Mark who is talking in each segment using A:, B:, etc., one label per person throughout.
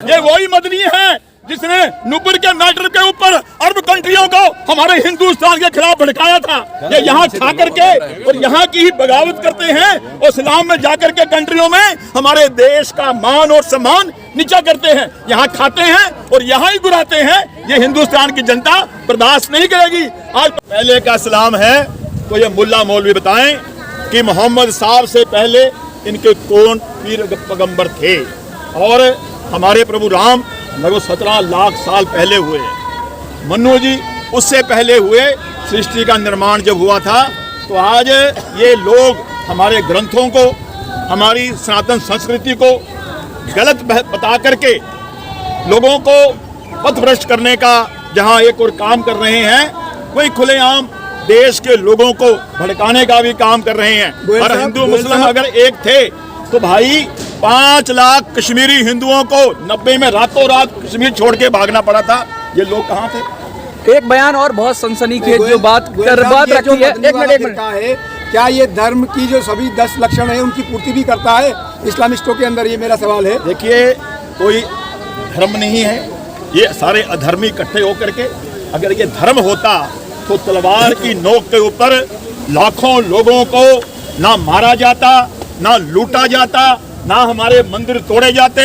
A: ये वही मदनी है जिसने नुपुर के मैटर के ऊपर अरब कंट्रियों को हमारे हिंदुस्तान के खिलाफ भड़काया था। ये यहाँ खा करके और यहाँ की ही बगावत करते हैं और इस्लाम में जाकर के कंट्रियों में हमारे देश का मान और सम्मान नीचा करते हैं। यहाँ खाते हैं और यहाँ ही गिराते हैं। ये हिंदुस्तान की जनता बर्दाश्त नहीं करेगी। आज पहले का इस्लाम है तो ये मुल्ला मौलवी बताएं कि मोहम्मद साहब से पहले इनके कौन पीर पैगंबर थे। और हमारे प्रभु राम लगभग 17 लाख साल पहले हुए। मनु जी उससे पहले हुए। सृष्टि का निर्माण जब हुआ था तो आज ये लोग हमारे ग्रंथों को, हमारी सनातन संस्कृति को गलत बता करके लोगों को पथभ्रष्ट करने का जहां एक और काम कर रहे हैं, वही खुलेआम देश के लोगों को भड़काने का भी काम कर रहे हैं। और हिंदू मुस्लिम अगर एक थे तो भाई 5 लाख कश्मीरी हिंदुओं को 90 में रातों रात कश्मीर छोड़ के भागना पड़ा था। ये लोग कहाँ थे?
B: एक बयान और बहुत सनसनीखेज जो बात रखी है। एक मिनट
C: है, क्या ये धर्म की जो सभी 10 लक्षण है उनकी पूर्ति भी करता है इस्लामिस्टों के अंदर? ये मेरा सवाल है।
A: देखिए, कोई धर्म नहीं है, ये सारे अधर्मी इकट्ठे होकर के। अगर ये धर्म होता तो तलवार की नोक के ऊपर लाखों लोगों को ना मारा जाता, ना लूटा जाता, ना हमारे मंदिर तोड़े जाते,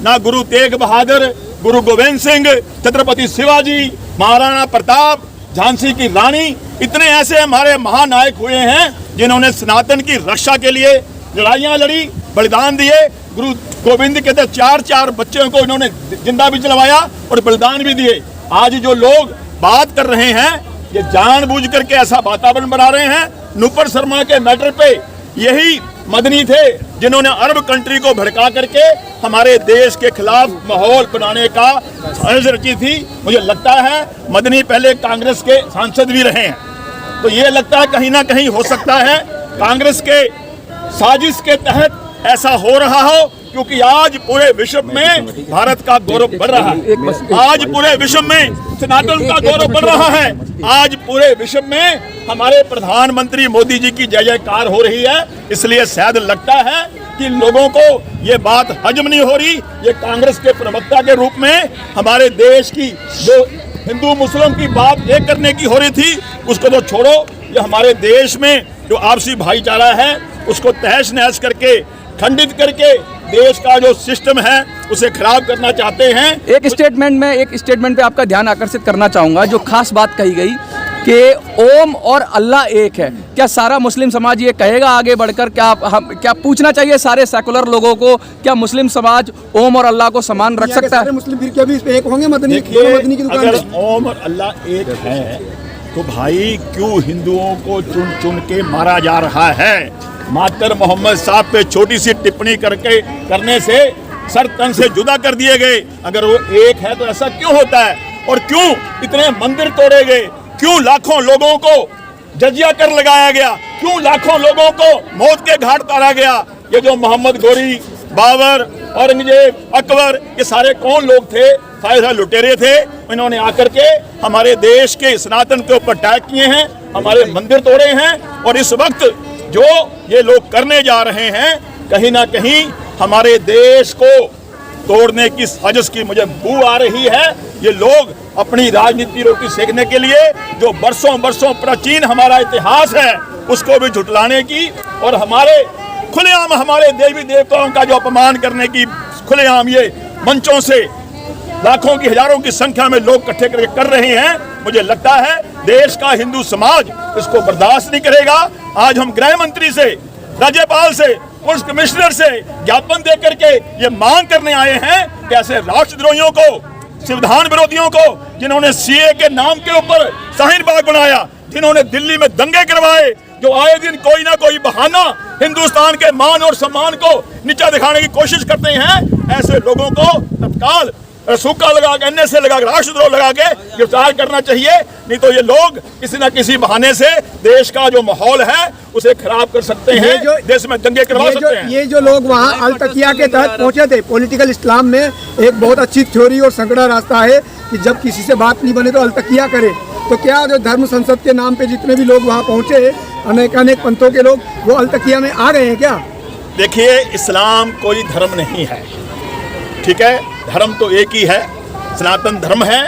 A: ना गुरु तेग बहादुर, गुरु गोविंद सिंह, छत्रपति शिवाजी, महाराणा प्रताप, झांसी की रानी, इतने ऐसे हमारे महानायक हुए हैं जिन्होंने सनातन की रक्षा के लिए लड़ाइयाँ लड़ी, बलिदान दिए। गुरु गोविंद के तो 4 बच्चों को इन्होंने जिंदा भी चलवाया और बलिदान भी दिए। आज जो लोग बात कर रहे हैं ये जानबूझ करके ऐसा वातावरण बना रहे हैं। नुपुर शर्मा के मैटर पे यही मदनी थे जिन्होंने अरब कंट्री को भड़का करके हमारे देश के खिलाफ माहौल बनाने का साजिश रची थी। मुझे लगता है मदनी पहले कांग्रेस के सांसद भी रहे हैं, तो ये लगता है कहीं ना कहीं हो सकता है कांग्रेस के साजिश के तहत ऐसा हो रहा हो, क्योंकि आज पूरे विश्व में भारत का गौरव बढ़ रहा है। आज पूरे विश्व में सनातन का गौरव बढ़ रहा है। आज पूरे विश्व में हमारे प्रधानमंत्री मोदी जी की जय जयकार हो रही है। इसलिए शायद लगता है कि लोगों को ये बात हजम नहीं हो रही। ये कांग्रेस के प्रवक्ता के रूप में हमारे देश की जो हिंदू मुस्लिम की बात एक करने की हो रही थी, उसको तो छोड़ो। ये हमारे देश में जो आपसी भाईचारा है उसको तहस नहस करके, खंडित करके देश का जो सिस्टम है उसे खराब करना चाहते हैं।
B: एक स्टेटमेंट पे आपका ध्यान आकर्षित करना चाहूंगा। जो खास बात कही गई कि ओम और अल्लाह एक है, क्या सारा मुस्लिम समाज ये कहेगा आगे बढ़कर? क्या पूछना चाहिए सारे सेकुलर लोगों को, क्या मुस्लिम समाज ओम और अल्लाह को समान रख सकता है?
C: मुस्लिम फिर भी एक होंगे मदनी की दुकान।
A: अगर ओम और अल्लाह एक है तो भाई क्यों हिंदुओं को चुन चुन के मारा जा रहा है? मातर मोहम्मद साहब पे छोटी सी टिप्पणी करने से सर तन से जुदा कर दिए गए। अगर वो एक है तो ऐसा क्यों होता है? और क्यों इतने मंदिर तोड़े गए? क्यों लाखों लोगों को जजिया कर लगाया गया? क्यों लाखों लोगों को मौत के घाट उतारा गया? ये जो मोहम्मद गोरी, बाबर, औरंगजेब, अकबर, ये सारे कौन लोग थे? सारे लुटेरे थे। इन्होंने आकर के हमारे देश के सनातन के ऊपर अटैक किए हैं, हमारे मंदिर तोड़े हैं। और इस वक्त जो ये लोग करने जा रहे हैं, कहीं ना कहीं हमारे देश को तोड़ने की साजिश की मुझे बू आ रही है। ये लोग अपनी राजनीति रोटी सेकने के लिए जो बरसों प्राचीन हमारा इतिहास है उसको भी झुटलाने की, और हमारे खुलेआम हमारे देवी देवताओं का जो अपमान करने की खुलेआम ये मंचों से लाखों की हजारों की संख्या में लोग इकट्ठे करके कर रहे हैं। मुझे लगता है देश का हिंदू समाज इसको बर्दाश्त नहीं करेगा। आज हम गृह मंत्री से, राज्यपाल से, पुलिस कमिश्नर से ज्ञापन दे करके ये मांग करने आए हैं कि ऐसे राष्ट्रद्रोहियों को, संविधान विरोधियों को, जिन्होंने सीए के नाम के ऊपर शाहीन बाग बनाया, जिन्होंने दिल्ली में दंगे करवाए, जो आए दिन कोई ना कोई बहाना हिंदुस्तान के मान और सम्मान को नीचा दिखाने की कोशिश करते हैं, ऐसे लोगों को तत्काल सूखा लगा के, एनएसए लगा के, राष्ट्रद्रोह लगा के गिरफ्तार करना चाहिए। नहीं तो ये लोग किसी न किसी बहाने से देश का जो माहौल है उसे खराब कर सकते हैं, देश में दंगे करवा सकते हैं।
C: ये जो लोग वहाँ अल तकिया के तहत पहुँचे थे, पॉलिटिकल इस्लाम में एक बहुत अच्छी थ्योरी और संकड़ा रास्ता है कि जब किसी से बात नहीं बने तो अल तकिया करे। तो क्या जो धर्म संसद के नाम पे जितने भी लोग वहाँ पहुँचे, अनेक पंथों के लोग, वो अल तकिया में आ गए हैं क्या?
A: देखिए, इस्लाम कोई धर्म नहीं है। ठीक है, धर्म तो एक ही है, सनातन धर्म है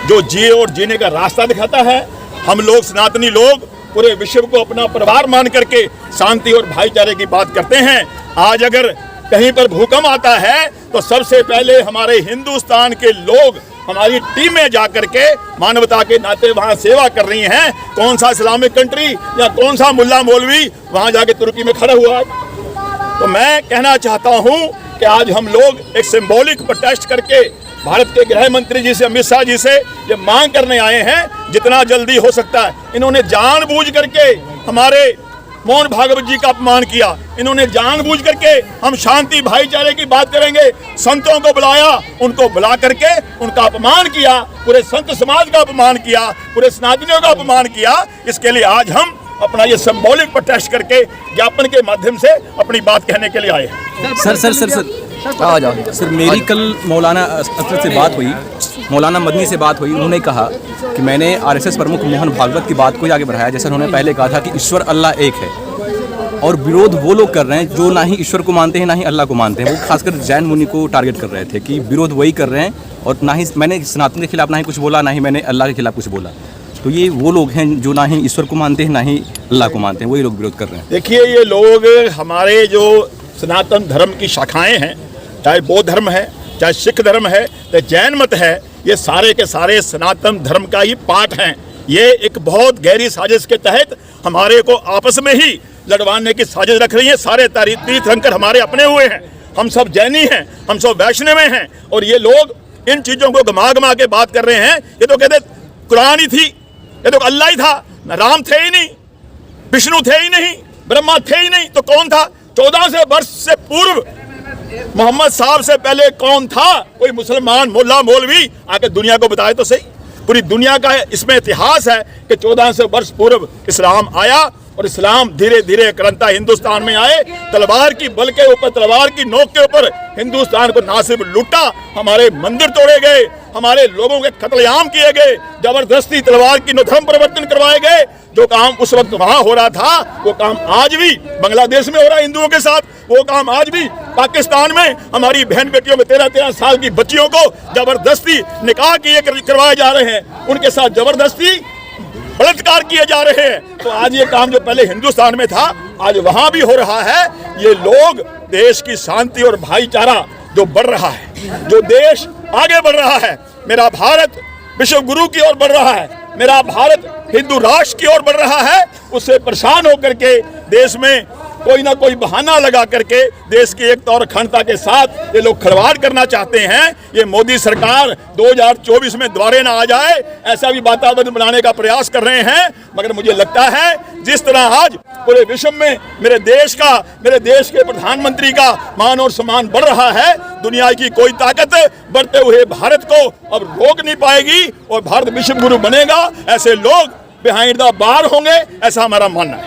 A: जो जिए और जीने का रास्ता दिखाता है। हम लोग सनातनी लोग पूरे विश्व को अपना परिवार मान करके शांति और भाईचारे की बात करते हैं। आज अगर कहीं पर भूकंप आता है तो सबसे पहले हमारे हिंदुस्तान के लोग, हमारी टीमें जाकर के मानवता के नाते वहां सेवा कर रही हैं। कौन सा इस्लामिक कंट्री या कौन सा मुल्ला मौलवी वहां जाके तुर्की में खड़ा हुआ है? तो मैं कहना चाहता हूं कि आज हम लोग एक सिंबॉलिक प्रोटेस्ट करके भारत के गृह मंत्री जी से, अमित शाह जी से ये मांग करने आए हैं जितना जल्दी हो सकता है। इन्होंने जानबूझ करके हमारे मोहन भागवत जी का अपमान किया, इन्होंने जानबूझ करके हम शांति भाईचारे की बात करेंगे, संतों को बुलाया, उनको बुला करके उनका अपमान किया, पूरे संत समाज का अपमान किया, पूरे सनातनियों का अपमान किया। इसके लिए आज हम अपना ये सिंबॉलिक प्रोटेस्ट करके ज्ञापन के माध्यम से अपनी बात कहने के लिए आए हैं।
B: सर आ जाओ सर। मेरी कल मौलाना असद से बात हुई, मौलाना मदनी से बात हुई। उन्होंने कहा कि मैंने आरएसएस प्रमुख मोहन भागवत की बात को ही आगे बढ़ाया। जैसे उन्होंने पहले कहा था कि ईश्वर अल्लाह एक है, और विरोध वो लोग कर रहे हैं जो ना ही ईश्वर को मानते हैं ना ही अल्लाह को मानते हैं। वो खासकर जैन मुनि को टारगेट कर रहे थे कि विरोध वही कर रहे हैं, और ना ही मैंने सनातन के खिलाफ ना ही कुछ बोला, ना ही मैंने अल्लाह के खिलाफ कुछ बोला। तो ये वो लोग हैं जो ना ही ईश्वर को मानते हैं ना ही अल्लाह को मानते हैं, वही लोग विरोध कर रहे हैं।
A: देखिए, ये लोग हमारे जो सनातन धर्म की शाखाएं हैं, चाहे बौद्ध धर्म है, चाहे सिख धर्म है, चाहे जैन मत है, ये सारे के सारे सनातन धर्म का ही पार्ट हैं। ये एक बहुत गहरी साजिश के तहत हमारे को आपस में ही लड़वाने की साजिश रख रही है। सारे तीर्थंकर हमारे अपने हुए हैं, हम सब जैनी हैं, हम सब वैष्णव हैं, और ये लोग इन चीज़ों को गमा गमा के बात कर रहे हैं। ये तो कहते कुरान ही थी, ये तो अल्लाह ही था, न राम थे ही नहीं, विष्णु थे ही नहीं, ब्रह्मा थे ही नहीं, तो कौन था? 1400 वर्ष से पूर्व मोहम्मद साहब से पहले कौन था? कोई मुसलमान मुल्ला मौलवी आके दुनिया को बताए तो सही। पूरी दुनिया का इसमें इतिहास है कि 1400 वर्ष पूर्व इस्लाम आया, और इस्लाम धीरे धीरे क्रंता हिंदुस्तान में आए। तलवार की बल के ऊपर, तलवार की नोक के ऊपर हिंदुस्तान को ना सिर्फ लूटा, हमारे मंदिर तोड़े गए, हमारे लोगों के कत्लेआम किए गए, जबरदस्ती तलवार की धर्म परिवर्तन करवाए गए। जो काम उस वक्त वहां हो रहा था, वो काम आज भी बांग्लादेश में हो रहा है हिंदुओं के साथ, वो काम आज भी पाकिस्तान में हमारी बहन बेटियों में 13-13 साल की बच्चियों को जबरदस्ती निकाह किए करवाए जा रहे हैं, उनके साथ जबरदस्ती बलात्कार किए जा रहे हैं। तो आज ये काम जो पहले हिंदुस्तान में था, आज वहां भी हो रहा है। ये लोग देश की शांति और भाईचारा जो बढ़ रहा है, जो देश आगे बढ़ रहा है, मेरा भारत विश्व गुरु की ओर बढ़ रहा है, मेरा भारत हिंदू राष्ट्र की ओर बढ़ रहा है, उससे परेशान होकर के देश में कोई ना कोई बहाना लगा करके देश की एकता और अखंडता के साथ ये लोग खिलवाड़ करना चाहते हैं। ये मोदी सरकार 2024 में द्वारे ना आ जाए, ऐसा भी वातावरण बनाने का प्रयास कर रहे हैं। मगर मुझे लगता है जिस तरह आज पूरे विश्व में मेरे देश के प्रधानमंत्री का मान और सम्मान बढ़ रहा है, दुनिया की कोई ताकत बढ़ते हुए भारत को अब रोक नहीं पाएगी, और भारत विश्व गुरु बनेगा। ऐसे लोग बिहाइंड द बार होंगे, ऐसा हमारा मानना है।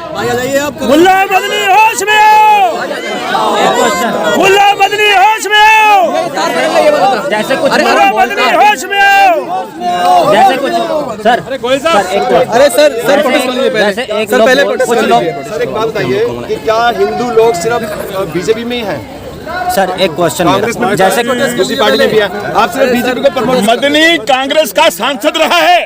D: मुल्ला मदनी होश में आओ, मुल्ला मदनी होश में आओ,
E: जैसे कुछ
D: मुल्ला मदनी होश में आओ,
E: जैसे कुछ सर
B: अरे सर
E: जैसे एक लोग कुछ लोग
F: सर एक बात बताइए कि क्या हिंदू लोग सिर्फ बीजेपी में ही हैं?
E: सर एक क्वेश्चन, जैसे कुछ
F: दूसरी पार्टी में भी है, आप सिर्फ बीजेपी को प्रमोट?
A: मदनी कांग्रेस का सांसद रहा है,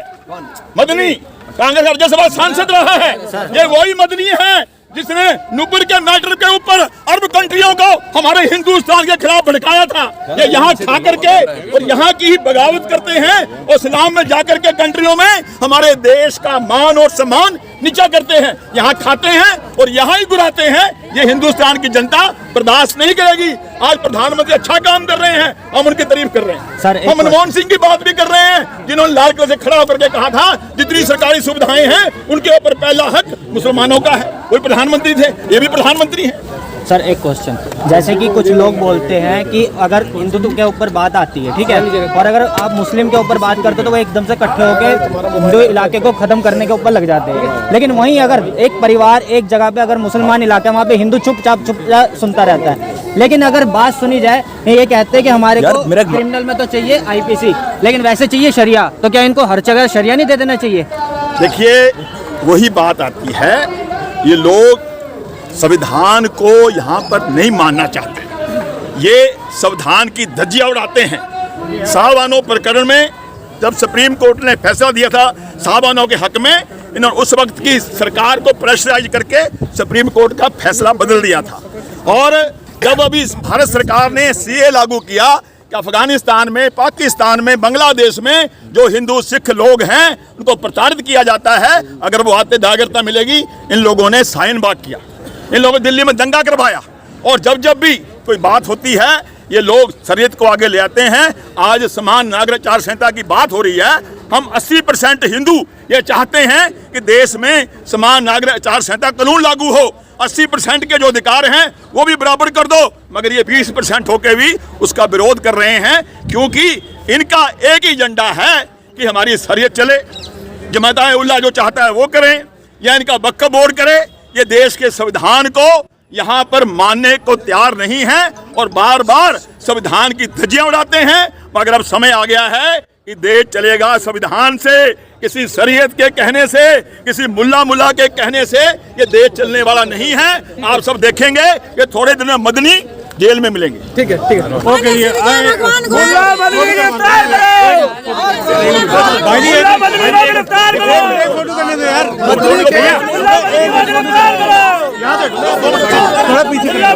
A: मदनी कांग्रेस राज्यसभा सांसद रहा है। ये वही मदनी है जिसने नुपुर के मैटर के ऊपर अरब कंट्रियों को हमारे हिंदुस्तान के खिलाफ भड़काया था। ये यहाँ खा करके और यहाँ की ही बगावत करते हैं, और इस्लाम में जाकर के कंट्रियों में हमारे देश का मान और सम्मान नीचा करते हैं। यहाँ खाते हैं और यहाँ ही गिराते हैं। ये हिंदुस्तान की जनता बर्दाश्त नहीं करेगी। आज प्रधानमंत्री अच्छा काम कर रहे हैं, हम उनकी तारीफ कर रहे हैं।
E: सर,
A: हम मनमोहन सिंह की बात भी कर रहे हैं, जिन्होंने लाल किले से खड़ा होकर के कहा था जितनी सरकारी सुविधाएं हैं उनके ऊपर पहला हक मुसलमानों का है। कोई प्रधानमंत्री थे, ये भी प्रधानमंत्री हैं।
E: सर एक क्वेश्चन, जैसे कि कुछ लोग बोलते हैं कि अगर हिंदुत्व के ऊपर बात आती है, ठीक है, और अगर आप मुस्लिम के ऊपर बात करते हो तो वो एकदम से इकट्ठे होकर हिंदू इलाके को खत्म करने के ऊपर लग जाते हैं। लेकिन वहीं अगर एक परिवार एक जगह पे अगर मुसलमान इलाका, वहाँ पे हिंदू चुपचाप सुनता रहता है। लेकिन अगर बात सुनी जाए, ये कहते हैं कि हमारे को क्रिमिनल में तो चाहिए IPC, लेकिन वैसे चाहिए शरिया, तो क्या इनको हर जगह शरिया नहीं दे देना चाहिए?
A: देखिए, वही बात आती है, ये लोग संविधान को यहाँ पर नहीं मानना चाहते। ये संविधान की धज्जियां उड़ाते हैं। साहबानों प्रकरण में जब सुप्रीम कोर्ट ने फैसला दिया था साहबानों के हक में, इन्होंने उस वक्त की सरकार को प्रेशराइज करके सुप्रीम कोर्ट का फैसला बदल दिया था। और जब अभी भारत सरकार ने सीए लागू किया कि अफगानिस्तान में, पाकिस्तान में, बांग्लादेश में जो हिंदू सिख लोग हैं उनको प्रताड़ित किया जाता है, अगर वो आते नागरिकता मिलेगी, इन लोगों ने साइन बाग किया, इन लोगों ने दिल्ली में दंगा करवाया। और जब भी कोई बात होती है ये लोग शरीयत को आगे ले आते हैं। आज समान नागरिक आचार संहिता की बात हो रही है, हम 80% हिंदू ये चाहते हैं कि देश में समान नागरिक आचार संहिता कानून लागू हो, 80% के जो अधिकार हैं वो भी बराबर कर दो, मगर ये 20% होके भी उसका विरोध कर रहे हैं, क्योंकि इनका एक ही एजेंडा है कि हमारी शरीयत चले, जमात-ए-उल्लाह जो चाहता है वो करें या इनका वक्फ बोर्ड करे। ये देश के संविधान को यहाँ पर मानने को तैयार नहीं है और बार बार संविधान की धज्जियां उड़ाते हैं, मगर अब समय आ गया है कि देश चलेगा संविधान से, किसी शरीयत के कहने से, किसी मुल्ला के कहने से ये देश चलने वाला नहीं है। आप सब देखेंगे कि थोड़े दिन में मदनी जेल में मिलेंगे।
B: ठीक है, ठीक है।
D: ओके जी, मुल्ला मदनी गिरफ्तार करो, मुल्ला मदनी को गिरफ्तार करो, फोटो करने दो यार, मुल्ला मदनी को गिरफ्तार करो, थोड़ा पीछे करो,